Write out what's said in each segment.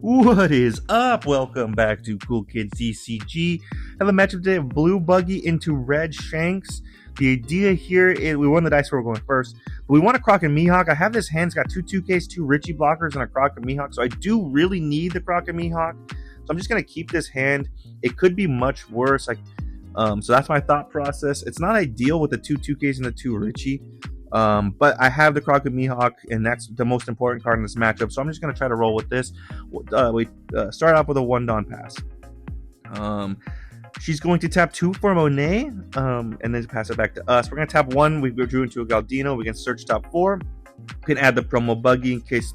What is up? Welcome back to Cool Kids DCG. I have a matchup today of Blue Buggy into Red Shanks. The idea here is we won the dice roll going first, but we want a Croc and Mihawk. I have this hand, it's got two 2Ks, two Richie blockers, and a Croc and Mihawk, so I do really need the Croc and Mihawk. So I'm just going to keep this hand. It could be much worse. So that's my thought process. It's not ideal with the two 2Ks and the two Richie. But I have the Croc and Mihawk, and that's the most important card in this matchup. So I'm just going to try to roll with this. We start off with a 1 Dawn pass. She's going to tap 2 for Monet, and then pass it back to us. We're going to tap 1. We drew into a Galdino. We can search top 4. We can add the promo Buggy in case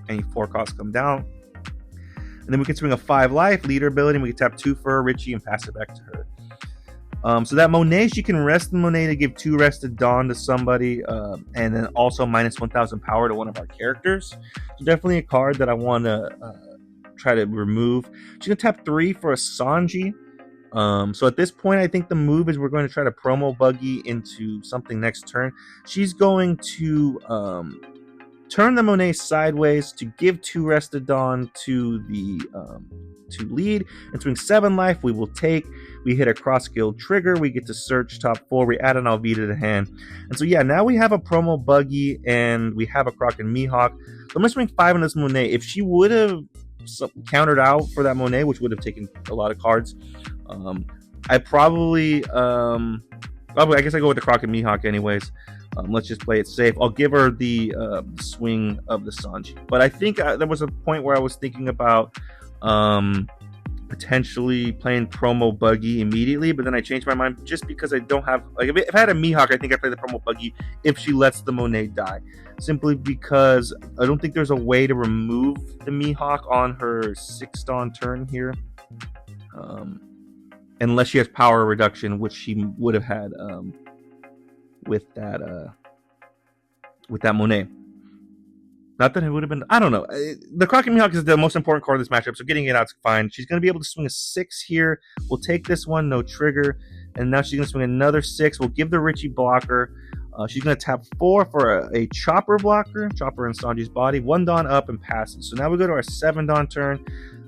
any 4 costs come down. And then we can swing a 5 life, leader ability, and we can tap 2 for Richie and pass it back to her. So that Monet, she can rest the Monet to give 2 rested Dawn to somebody, and then also minus 1,000 power to one of our characters. So definitely a card that I want to try to remove. She's going to tap 3 for a Sanji. So at this point, I think the move is we're going to try to promo Buggy into something next turn. She's going to turn the Monet sideways to give 2 rested Dawn to the to lead and swing 7 life. We will take. We hit a cross skill trigger. We get to search top 4. We add an Alvita to hand. And so yeah, now we have a promo Buggy and we have a Croc and Mihawk. So I'm going to swing 5 on this Monet. If she would have countered out for that Monet, which would have taken a lot of cards, I probably I guess I go with the Croc and Mihawk anyways. Let's just play it safe. I'll give her the swing of the Sanji. But I think there was a point where I was thinking about potentially playing promo Buggy immediately, but then I changed my mind just because I don't have, like, if I had a Mihawk, I think I'd play the promo Buggy if she lets the Monet die, simply because I don't think there's a way to remove the Mihawk on her 6 Dawn turn here, unless she has power reduction, which she would have had with that Monet. Not that it would have been, I don't know. The Croc and Mihawk is the most important card of this matchup, so getting it out is fine. She's going to be able to swing a 6 here. We'll take this one, no trigger. And now she's going to swing another 6. We'll give the Richie blocker. She's going to tap 4 for a Chopper blocker. Chopper in Sanji's body. 1 Dawn up and passes. So now we go to our 7 Dawn turn.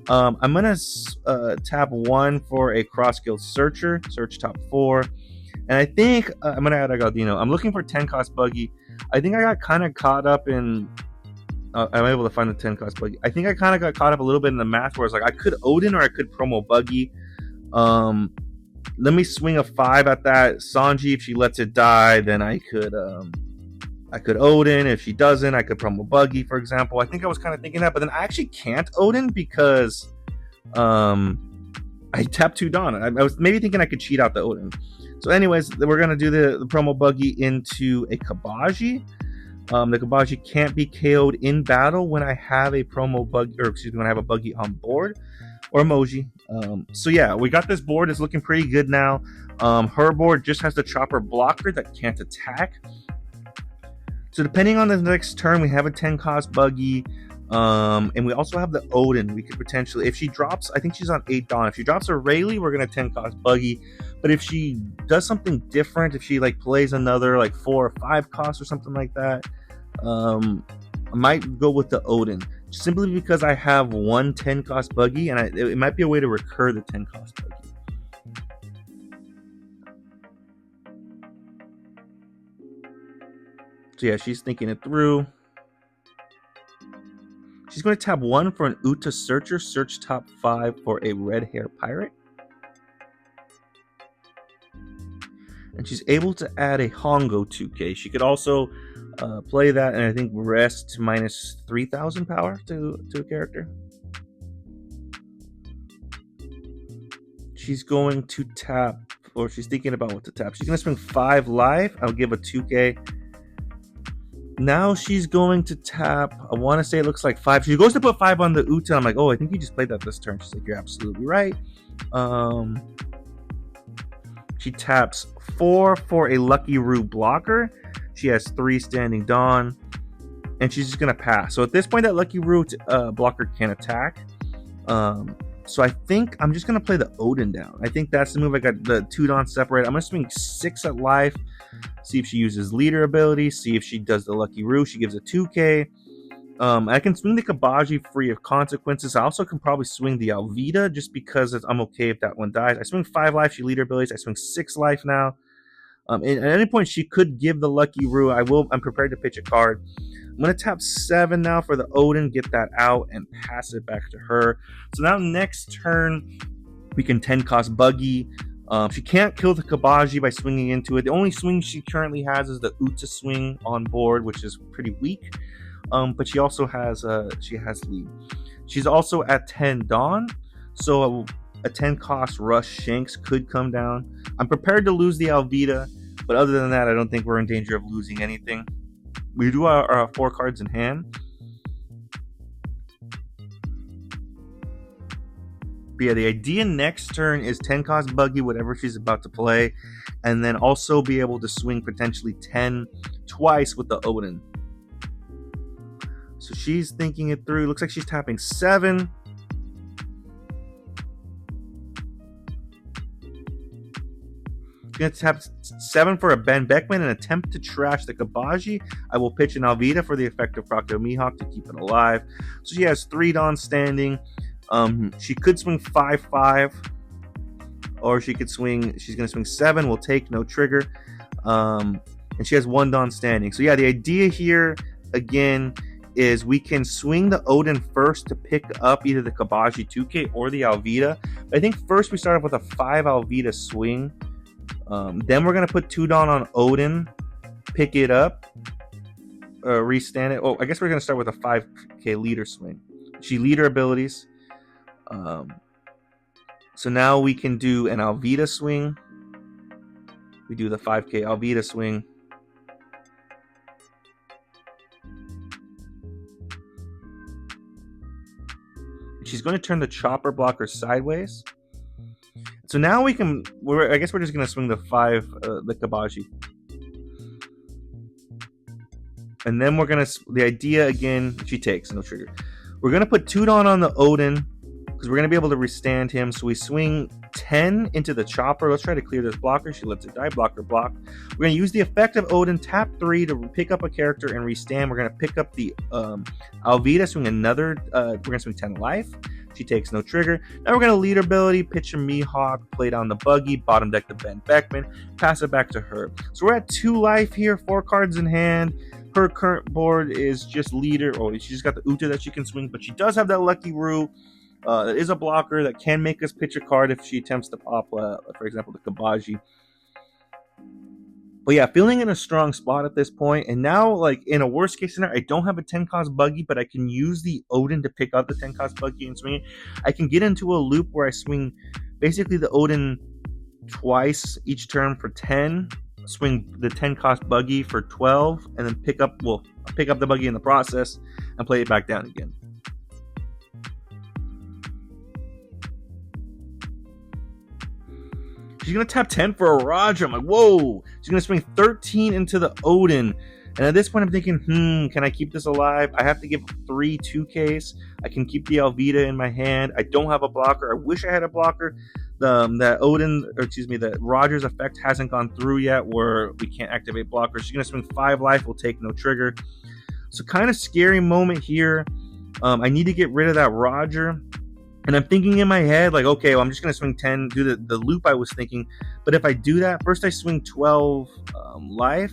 I'm going to tap 1 for a cross-skill searcher. Search top 4. And I think I'm going to add a Galdino. I'm looking for 10 cost Buggy. I think I got kind of caught up in... I'm able to find the 10 cost Buggy. I think I kind of got caught up a little bit in the math where it's like I could Odin or I could promo Buggy. Let me swing a 5 at that Sanji. If she lets it die, then I could Odin. If she doesn't, I could promo Buggy, for example. I think I was kind of thinking that, but then I actually can't Odin because I tapped 2 Dawn. I was maybe thinking I could cheat out the Odin. So anyways, we're going to do the promo Buggy into a Kabaji. The Kabaji can't be KO'd in battle when I have a promo Buggy, or excuse me, when I have a Buggy on board, or emoji. So yeah, we got this board. It's looking pretty good now. Her board just has the Chopper blocker that can't attack. So depending on the next turn, we have a 10 cost Buggy. And we also have the Odin. We could potentially, if she drops, I think she's on 8 Dawn. If she drops a Rayleigh, we're going to 10 cost Buggy. But if she does something different, if she like plays another like 4 or 5 costs or something like that, I might go with the Odin. Simply because I have 1 10 cost Buggy, and it might be a way to recur the 10 cost Buggy. So yeah, she's thinking it through. She's going to tap 1 for an Uta Searcher, search top 5 for a Red Hair Pirate. And she's able to add a Hongo 2K. She could also play that and I think rest minus 3,000 power to a character. She's going to tap, or she's thinking about what to tap. She's going to swing 5 life. I'll give a 2K. Now she's going to tap, I want to say it looks like 5. She goes to put 5 on the Uta. I'm like, oh, I think you just played that this turn. She's like, you're absolutely right. She taps 4 for a Lucky Roo blocker. She has 3 standing Dawn. And she's just going to pass. So at this point, that Lucky Roo blocker can attack. So I think I'm just going to play the Odin down. I think that's the move. I got the 2 Dawn separate. I'm going to swing 6 at life. See if she uses leader ability. See if she does the Lucky Roo. She gives a 2K. I can swing the Kabaji free of consequences. I also can probably swing the Alvida just because I'm okay if that one dies. I swing 5 life, she leader abilities. I swing 6 life now. And at any point, she could give the Lucky Roo. I'm prepared to pitch a card. I'm going to tap 7 now for the Odin, get that out, and pass it back to her. So now next turn, we can 10 cost Buggy. She can't kill the Kabaji by swinging into it. The only swing she currently has is the Uta swing on board, which is pretty weak. But she also has lead. She's also at 10 Dawn, so a 10 cost Rush Shanks could come down. I'm prepared to lose the Alvida, but other than that, I don't think we're in danger of losing anything. We do our 4 cards in hand. But yeah, the idea next turn is 10 cost Buggy, whatever she's about to play, and then also be able to swing potentially 10 twice with the Odin. So she's thinking it through. Looks like she's tapping 7. Going to tap 7 for a Ben Beckman and attempt to trash the Kabaji. I will pitch an Alvida for the effective Procto Mihawk to keep it alive. So she has 3 Dawn standing. She could swing 5/5, or she could swing. She's going to swing 7. We'll take no trigger, and she has 1 Dawn standing. So yeah, the idea here again is we can swing the Odin first to pick up either the Kabaji 2K or the Alvida. But I think first we start off with a 5 Alvida swing. Then we're going to put 2 Dawn on Odin, pick it up, restand it. Oh, I guess we're going to start with a 5K leader swing. She leader abilities. So now we can do an Alvida swing. We do the 5K Alvida swing. She's going to turn the chopper blocker sideways. So now we can. I guess we're just going to swing the 5, the Kabaji, and then we're going to. The idea again, she takes no trigger. We're going to put 2 Dawn on the Odin because we're going to be able to restand him. So we swing 10 into the chopper. Let's try to clear this blocker. She lets it die. Blocker block. We're going to use the effect of Odin. Tap 3 to pick up a character and restand. We're going to pick up the Alvida. Swing another. We're going to swing 10 life. She takes no trigger. Now we're going to lead ability, pitch a Mihawk, play down the Buggy, bottom deck the Ben Beckman, pass it back to her. So we're at 2 life here, 4 cards in hand. Her current board is just leader. Oh, she just got the Uta that she can swing, but she does have that Lucky Roo. That is a blocker that can make us pitch a card if she attempts to pop, for example, the Kabaji. But yeah, feeling in a strong spot at this point. And now, like, in a worst case scenario, I don't have a 10 cost Buggy, but I can use the Odin to pick up the 10 cost Buggy and swing it. I can get into a loop where I swing basically the Odin twice each turn for 10, swing the 10 cost Buggy for 12, and then pick up the Buggy in the process and play it back down again. She's going to tap 10 for a Roger. I'm like, whoa. She's going to swing 13 into the Odin. And at this point, I'm thinking, can I keep this alive? I have to give 3 2Ks. I can keep the Alvida in my hand. I don't have a blocker. I wish I had a blocker. The Roger's effect hasn't gone through yet where we can't activate blockers. She's going to swing 5 life. We'll take no trigger. So kind of scary moment here. I need to get rid of that Roger. And I'm thinking in my head, like, okay, well, I'm just going to swing 10, do the loop I was thinking. But if I do that, first I swing 12 life.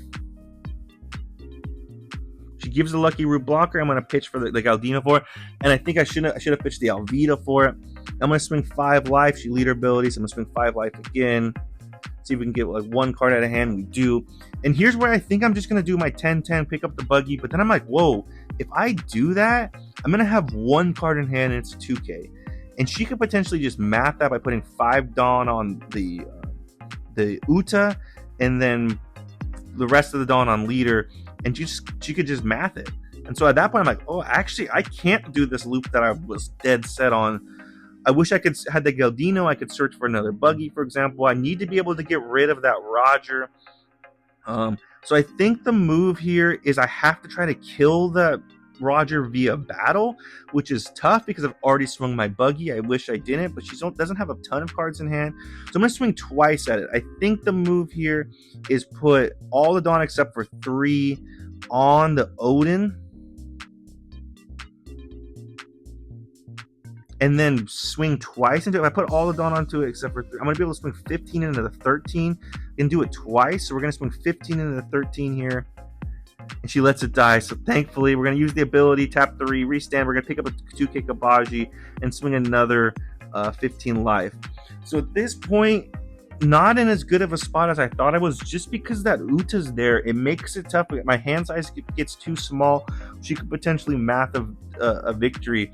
She gives the Lucky Root blocker. I'm going to pitch for the Galdino for it. And I think I should have pitched the Alvida for it. I'm going to swing 5 life. She leader abilities. I'm going to swing 5 life again. See if we can get like 1 card out of hand. We do. And here's where I think I'm just going to do my 10-10, pick up the Buggy. But then I'm like, whoa, if I do that, I'm going to have 1 card in hand and it's 2K. And she could potentially just math that by putting 5 Dawn on the Uta, and then the rest of the Dawn on leader, and she could just math it. And so at that point, I'm like, oh, actually, I can't do this loop that I was dead set on. I wish I had the Galdino. I could search for another Buggy, for example. I need to be able to get rid of that Roger. So I think the move here is I have to try to kill the Roger via battle, which is tough because I've already swung my Buggy. I wish I didn't, but she doesn't have a ton of cards in hand, so I'm going to swing twice at it. I think the move here is put all the Dawn except for 3 on the Odin, and then swing twice into it. If I put all the Dawn onto it except for 3, I'm going to be able to swing 15 into the 13 and do it twice. So we're going to swing 15 into the 13 here. And she lets it die. So thankfully, we're going to use the ability, tap 3, restand. We're going to pick up a 2K Kabaji and swing another 15 life. So at this point, not in as good of a spot as I thought I was, just because that Uta's there. It makes it tough. My hand size gets too small. She could potentially math a victory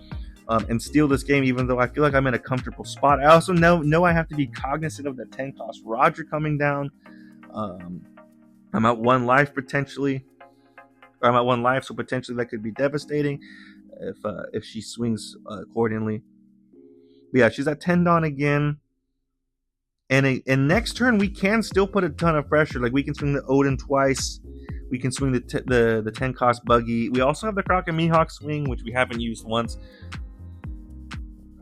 and steal this game, even though I feel like I'm in a comfortable spot. I also know I have to be cognizant of the 10 cost Roger coming down. I'm at 1 life potentially. Or I'm at 1 life, so potentially that could be devastating if she swings accordingly. But yeah, she's at 10 Dawn again. And next turn, we can still put a ton of pressure. Like, we can swing the Odin twice. We can swing the 10 cost Buggy. We also have the Croc and Mihawk swing, which we haven't used once.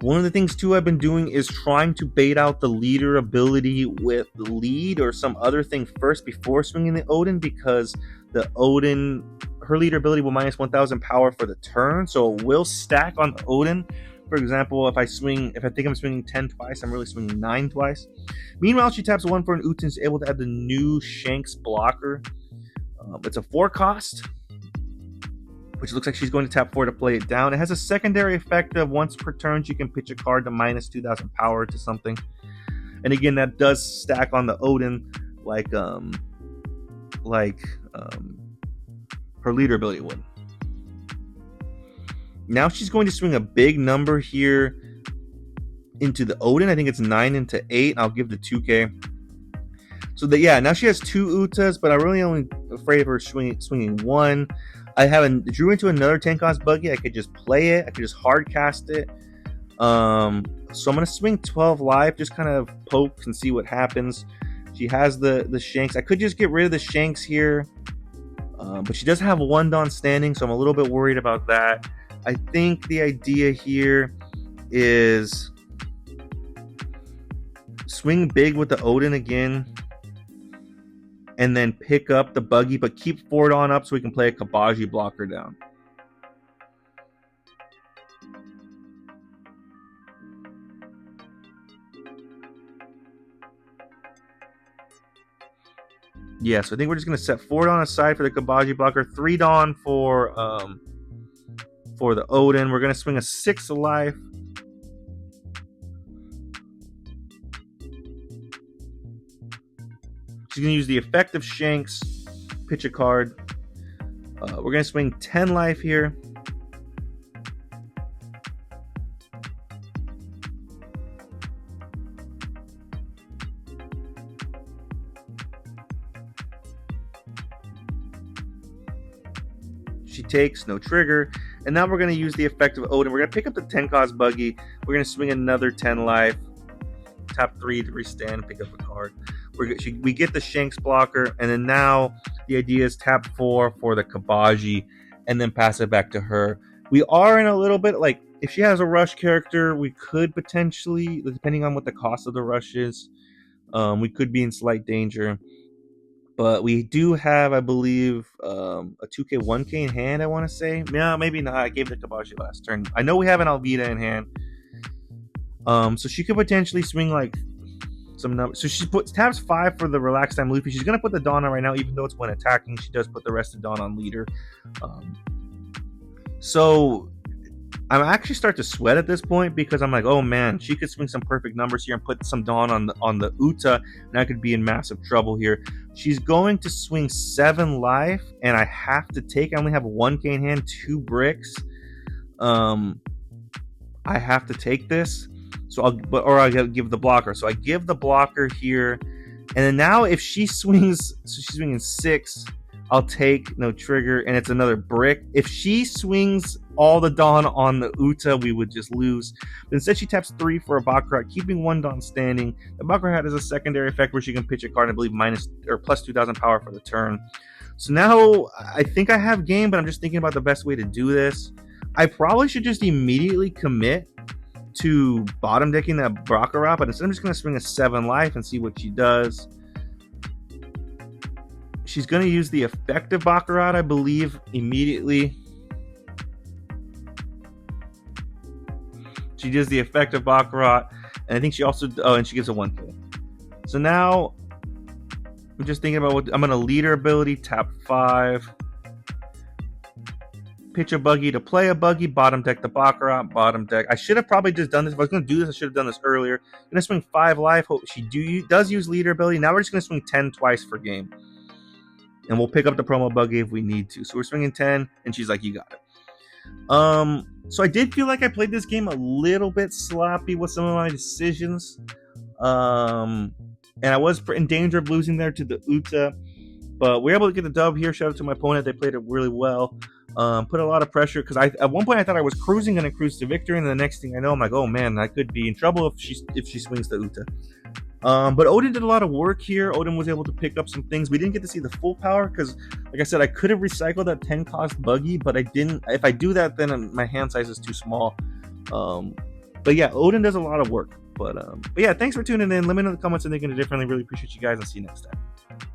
One of the things, too, I've been doing is trying to bait out the leader ability with the lead or some other thing first before swinging the Odin, because the Odin, her leader ability will minus 1,000 power for the turn, so it will stack on the Odin. For example, if I think I'm swinging 10 twice, I'm really swinging 9 twice. Meanwhile, she taps 1 for an Uta and is able to add the new Shanks blocker. It's a 4 cost, which looks like she's going to tap 4 to play it down. It has a secondary effect of once per turn, she can pitch a card to minus 2,000 power to something. And again, that does stack on the Odin like her leader ability would. Now she's going to swing a big number here into the Odin. I think it's 9 into 8. I'll give the 2K. So that, yeah, now she has 2 Utas, but I'm really only afraid of her swinging 1. I drew into another 10 cost Buggy. I could just play it. I could just hard cast it. So I'm going to swing 12 life, just kind of poke and see what happens. She has the Shanks. I could just get rid of the Shanks here. But she does have 1 Dawn standing, so I'm a little bit worried about that. I think the idea here is swing big with the Odin again, and then pick up the Buggy, but keep 4 Dawn up so we can play a Kabaji blocker down. Yeah, so I think we're just going to set 4 Dawn aside for the Kabaji blocker, 3 Dawn for the Odin. We're going to swing a 6 life. She's going to use the effect of Shanks, pitch a card. We're going to swing 10 life here. She takes, no trigger. And now we're going to use the effect of Odin. We're going to pick up the 10 cost Buggy. We're going to swing another 10 life. Tap 3 to restand, pick up a card. We get the Shanks blocker. And then now the idea is tap 4 for the Kabaji and then pass it back to her. We are in a little bit, like, if she has a rush character, we could potentially, depending on what the cost of the rush is, we could be in slight danger. But we do have, I believe, a 2K, 1K in hand, I want to say. Yeah, maybe not. I gave the Kabaji last turn. I know we have an Alvida in hand. So she could potentially swing, like, some numbers. So she taps 5 for the Relax Time Luffy. She's going to put the Dawn on right now, even though it's when attacking. She does put the rest of Dawn on leader. So I'm actually start to sweat at this point, because I'm like, oh man, she could swing some perfect numbers here and put some Dawn on the Uta, and I could be in massive trouble here. She's going to swing 7 life, and I have to take. I only have 1K in hand, 2 bricks. I have to take this. So I'll give the blocker. So I give the blocker here, and then now if she swings, so she's swinging 6. I'll take, no trigger, and it's another brick. If she swings all the Dawn on the Uta, we would just lose. But instead, she taps 3 for a Baccarat, keeping 1 Dawn standing. The Baccarat has a secondary effect where she can pitch a card, I believe, minus or plus 2,000 power for the turn. So now I think I have game, but I'm just thinking about the best way to do this. I probably should just immediately commit to bottom decking that Baccarat, but instead I'm just going to swing a 7 life and see what she does. She's going to use the effective Baccarat, I believe, immediately. She does the effective Baccarat, and I think she also and she gives a 1K. So now I'm just thinking about what I'm gonna leader ability, tap 5. Pitch a Buggy to play a Buggy, bottom deck the Baccarat, bottom deck. I should have probably just done this. If I was going to do this, I should have done this earlier. I'm going to swing 5 life. Hope she does use leader ability. Now we're just going to swing 10 twice per game. And we'll pick up the promo Buggy if we need to. So we're swinging 10, and she's like, you got it. So I did feel like I played this game a little bit sloppy with some of my decisions. And I was in danger of losing there to the Uta. But we were able to get the dub here. Shout out to my opponent. They played it really well. Put a lot of pressure because at one point I thought I was cruising and cruise to victory, and the next thing I know, I'm like, oh man, I could be in trouble if she swings the Uta. But Odin did a lot of work here. Odin was able to pick up some things. We didn't get to see the full power because, like I said, I could have recycled that 10 cost Buggy, but I didn't. If I do that, then my hand size is too small. But yeah, Odin does a lot of work. But yeah, thanks for tuning in. Let me know in the comments if they're thinking differently. Really appreciate you guys. I'll see you next time.